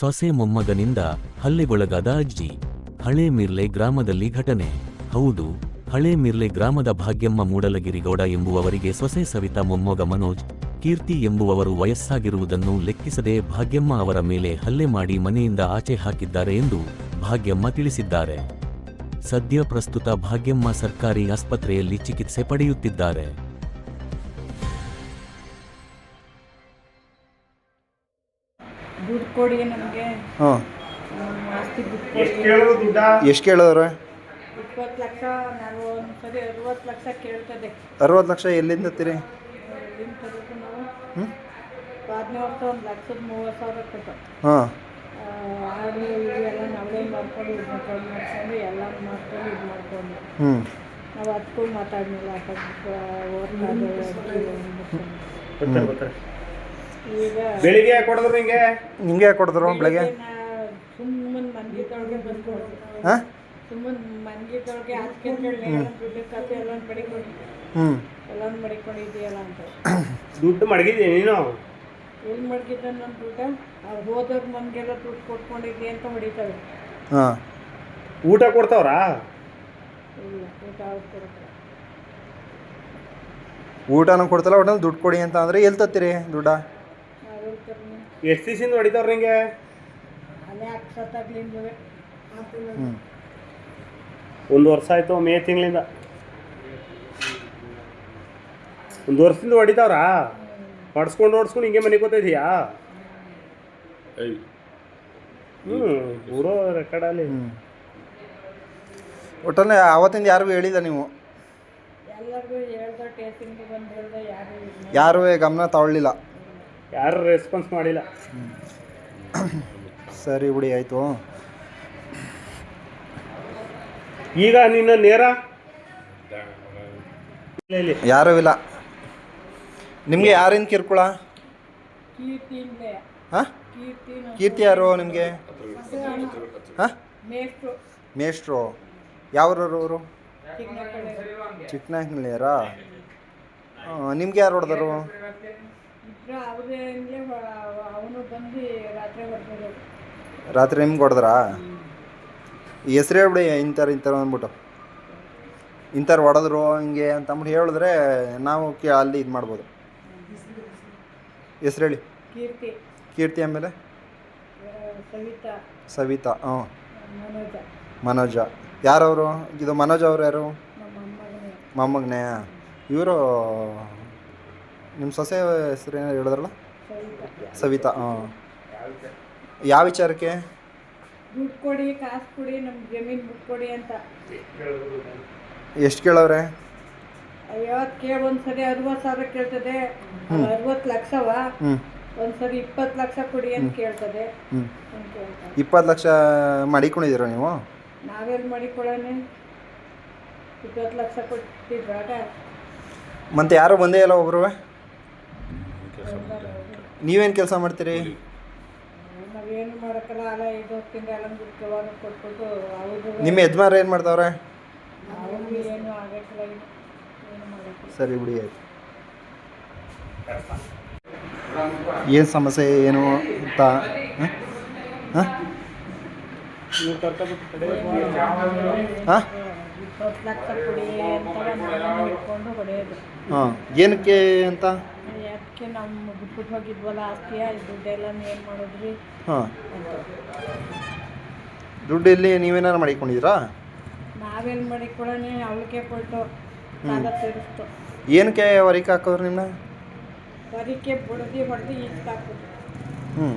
ಸೊಸೆ ಮೊಮ್ಮಗನಿಂದ ಹಲ್ಲೆಗೊಳಗಾದ ಅಜ್ಜಿ. ಹಳೇ ಮಿರ್ಲೆ ಗ್ರಾಮದಲ್ಲಿ ಘಟನೆ. ಹೌದು, ಹಳೇ ಮಿರ್ಲೆ ಗ್ರಾಮದ ಭಾಗ್ಯಮ್ಮ ಮೂಡಲಗಿರಿಗೌಡ ಎಂಬುವವರಿಗೆ ಸೊಸೆ ಸವಿತಾ ಮೊಮ್ಮಗ ಮನೋಜ್ ಕೀರ್ತಿ ಎಂಬುವವರು ವಯಸ್ಸಾಗಿರುವುದನ್ನು ಲೆಕ್ಕಿಸದೆ ಭಾಗ್ಯಮ್ಮ ಅವರ ಮೇಲೆ ಹಲ್ಲೆ ಮಾಡಿ ಮನೆಯಿಂದ ಆಚೆ ಹಾಕಿದ್ದಾರೆ ಎಂದು ಭಾಗ್ಯಮ್ಮ ತಿಳಿಸಿದ್ದಾರೆ. ಸದ್ಯ ಪ್ರಸ್ತುತ ಭಾಗ್ಯಮ್ಮ ಸರ್ಕಾರಿ ಆಸ್ಪತ್ರೆಯಲ್ಲಿ ಚಿಕಿತ್ಸೆ ಪಡೆಯುತ್ತಿದ್ದಾರೆ. ದುಡ್ಡು ಕೊಡಿ ನಮಗೆ. ಆಸ್ತಿ ಎಷ್ಟು ಕೇಳಿದ್ರೆ? 20 ಲಕ್ಷ. ನಾನು ಒಂದ್ಸರಿ 60 ಲಕ್ಷ ಕೇಳ್ತದೆ. 60 ಲಕ್ಷ ಎಲ್ಲಿಂದ ತೀರಿ? ಎಲ್ಲಿಂದ ತರಬೇಕು ನಾವು? 15 ವರ್ಷ 1,30,000 ಕೊಟ್ಟು. ಹಾಂ, ಆಡು ಇವೆಲ್ಲ ನಾವೇ ಮಾಡ್ಕೊಂಡು ಇದು ಮಾಡ್ಕೊಂಡು ಎಲ್ಲ ಮಾಡ್ಕೊಂಡು ಇದು ಮಾಡ್ಕೊಂಡು ನಾವು ಅದಕ್ಕೂ ಮಾತಾಡಲಿಲ್ಲ. ಈಗ ಬೆಳಿಗ್ಗೆ ಕೊಡಿದ್ರು ನಿಮಗೆ ಯಾಕೆ ಕೊಡಿದ್ರು ಬೆಳಗ್ಗೆ? ಸುಮ್ಮನೆ ಮನ್ಗಿದ್ದೊಳಗೆ ಬಂದು ಸುಮ್ಮನೆ ಮನ್ಗಿದ್ದೊಳಗೆ ಹಾಸ್ಕೊಂಡ್ಕೊಳ್ಳಿ ದುಡ್ಡು ಕಾಸು ಎಲ್ಲ ಮಡಿಕೊಂಡು ಎಲ್ಲ ಮಡಿಕೊಂಡಿದ್ದೀಯಲ್ಲ ಅಂತ. ದುಡ್ಡು ಮಡಗಿದ್ದೀನಿ ನೀನು? ಎಲ್ಲಿ ಮಡಗಿದ್ದ ನನ್ನ ದುಡ್ಡು? ಅವ್ರು ಹೋದವ್ರು ನಮಗೆಲ್ಲ ದುಡ್ಡು ಕೊಟ್ಕೊಂಡಿದ್ದೆ ಅಂತ ಹೊಡಿತಾರೆ. ಹಾಂ, ಊಟ ಕೊಡ್ತಾವ್ರಾ? ಇಲ್ಲ, ಊಟ ಅವ್ರು ಕೊಡ್ತಾರೆ. ಊಟನೂ ಕೊಡ್ತಲ್ಲ, ಒಟ್ಟಲ್ಲಿ ದುಡ್ಡು ಕೊಡಿ ಅಂತ ಅಂದರೆ ಎಲ್ಲಿ ತತ್ತೀರಿ ದುಡ್ಡ? ನಾವು ಹೇಳ್ತಾರೆ ಎಷ್ಟು ದಿವಸದಿಂದ ಹೊಡಿತಾವ್ರ ನಿಂಗೆ? ಅಲ್ಲೇ ಅಕ್ಷತಾಗ್ಲಿಂದವೇ. 1 ವರ್ಷ ಆಯಿತು, ಮೇ ತಿಂಗಳಿಂದ. 1 ವರ್ಷದಿಂದ ಹೊಡಿತಾವ್ರಾ? ಹೊಡ್ಸ್ಕೊಂಡು ಹಿಂಗೆ ಮನೆಗೆ ಕೂತಿದೀಯಾ? ಪೂರೋ ರೆಕಾರ್ಡಲ್ಲಿ. ಒಟ್ಟಲ್ಲಿ ಆವತ್ತಿಂದ ಯಾರಿಗೂ ಹೇಳಿಲ್ಲ ನೀವು? ಎಲ್ಲರಿಗೂ ಹೇಳ್ದ, ಟೇಸ್ಟಿಂಗ್ ಬಂದು ಹೇಳ್ದ, ಯಾರೂ ಗಮನ ತಗೊಳ್ಳಿಲ್ಲ? ಯಾರು ರೆಸ್ಪಾನ್ಸ್ ಮಾಡಿಲ್ಲ. ಸರಿ ಬಿಡಿ, ಆಯಿತು. ಈಗ ನಿನ್ನ ನೇರ ಯಾರೂ ಇಲ್ಲ. ನಿಮಗೆ ಯಾರಿಂದ ಕಿರ್ಕೊಳ? ಕೀರ್ತಿಯಿಂದಲೇ. ಹಾಂ, ಕೀರ್ತಿ ಯಾರು ನಿಮಗೆ? ಹಾಂ, ಮೇಷ್ಟ್ರು. ಮೇಷ್ಟ್ರು ಯಾವ್ರವ್ರು ಅವರು? ಚಿಕ್ಕನಕಳ್ಳಿ. ಚಿಕ್ಕನಹಳ್ಳಿಯರಾ? ನಿಮ್ಗೆ ಯಾರು ಹೊಡೆದರು? ಇಬ್ಬರು ಅವರೇ. ಅವನು ಬಂದು ರಾತ್ರಿ ಹೊಡೆದ್ರು. ರಾತ್ರಿ ನಿಮ್ಗೆ ಹೊಡೆದ್ರಾ? ಹೆಸ್ರು ಹೇಳ್ಬಿಡಿ, ಇಂಥವ್ರು ಅಂದ್ಬಿಟ್ಟು. ಇಂಥವ್ರು ಹೊಡೆದ್ರು ಹಿಂಗೆ ಅಂತ ಅಂದ್ಬಿಟ್ಟು ಹೇಳಿದ್ರೆ ನಾವು ಅಲ್ಲಿ ಇದು ಮಾಡ್ಬೋದು. ಹೆಸ್ರು ಹೇಳಿ. ಕೀರ್ತಿ. ಕೀರ್ತಿ ಆಮೇಲೆ? ಸವಿತಾ. ಸವಿತಾ. ಹಾಂ, ಮನೋಜ. ಮನೋಜ. ಯಾರವರು? ಇದು ಮನೋಜ್ ಅವರು ಯಾರು? ನಮ್ಮ ಅಮ್ಮನೇ. ಮೊಮ್ಮಗನೇ? ಇವರು ನಿಮ್ಮ ಸೊಸೆ ಹೆಸ್ರು ಏನೋ ಹೇಳಿದ್ರಲ್ಲ? ಸವಿತಾ. ಹಾಂ, ಯಾವ ವಿಚಾರಕ್ಕೆ? ದುಡ್ಡು ಕೊಡಿ, ಕಾಸು ಕೊಡಿ, ನಮ್ಮ ಜಮೀನು ಬಿಟ್ಟು ಕೊಡಿ ಅಂತ. ಎಷ್ಟು ಕೇಳವ್ರೆ? ಐವತ್ತು ಒಂದ್ಸರಿ 60,000 ಕೇಳ್ತದೆ. 60 ಲಕ್ಷವ ಒಂದ್ಸರಿ 20 ಲಕ್ಷ ಕೊಡಿ ಅಂತ ಕೇಳ್ತದೆ. 20 ಲಕ್ಷ ಮಾಡಿಕೊಂಡಿದ್ದೀರ ನೀವು? ನಾವೆಲ್ಲಿ ಮಾಡಿಕೊಳ್ಳೋಣ? 20 ಲಕ್ಷ ಕೊಟ್ಟಿದ್ರಾಗ ಮತ್ತೆ ಯಾರು ಬಂದೇ ಇಲ್ಲ ಒಬ್ರು? ನೀವೇನು ಕೆಲಸ ಮಾಡ್ತೀರಿ? ನಾವೇನು ಮಾಡೋಕ್ಕಲ್ಲ. ಅಲ್ಲ 5 ವರ್ಷದಿಂದ ಎಲ್ಲ ದುಡ್ಡು ಕೊಟ್ಬಿಟ್ಟು ಅವ್ರು. ನಿಮ್ಮ ಯಜಮಾನ್ರು ಏನು ಮಾಡ್ತಾವ್ರೆ? ಅವ್ರು ಏನು ಆಗಕ್ಕಿಲ್ಲ, ಏನು ಮಾಡೋಕ್ಕಿಲ್ಲ. ಸರಿ ಬಿಡಿ, ಆಯ್ತು. ಏನು ಸಮಸ್ಯೆ ಏನು ಅಂತ? ಹಾಂ, 20 ಲಕ್ಷ ಕೊಡಿ ಅಂತ ನಾನು ಹಿಡ್ಕೊಂಡು ಹೊಡೆಯೋದು. ಹಾಂ, ಏನಕ್ಕೆ ಅಂತ? ಯಾಕೆ ನಮ್ಮ ಬಿಟ್ಬಿಟ್ಟು ಹೋಗಿದ್ವಲ್ಲ ಆಸ್ತಿಯ ದುಡ್ಡೆಲ್ಲ ಏನು ಮಾಡಿದ್ರಿ? ಹಾಂ, ದುಡ್ಡು ಇಲ್ಲಿ ನೀವೇನಾರು ಮಾಡಿಕೊಂಡಿದ್ದೀರಾ? ನಾವೆಲ್ಲಿ ಮಾಡಿಕೊಳ್ಳೋಣ? ಅವಳಿಗೆ ಕೊಟ್ಟು ಸಾಲ ತೀರಿಸ್ತು. ಏನಕ್ಕೆ ಹೊರಗೆ ಹಾಕೋರು ನಿಮ್ಮನ್ನ? ಬರೀಕೆ ಬುಡದಿ ಹೊಡೆದು ಈಚೆ ಹಾಕೋದು. ಹ್ಞೂ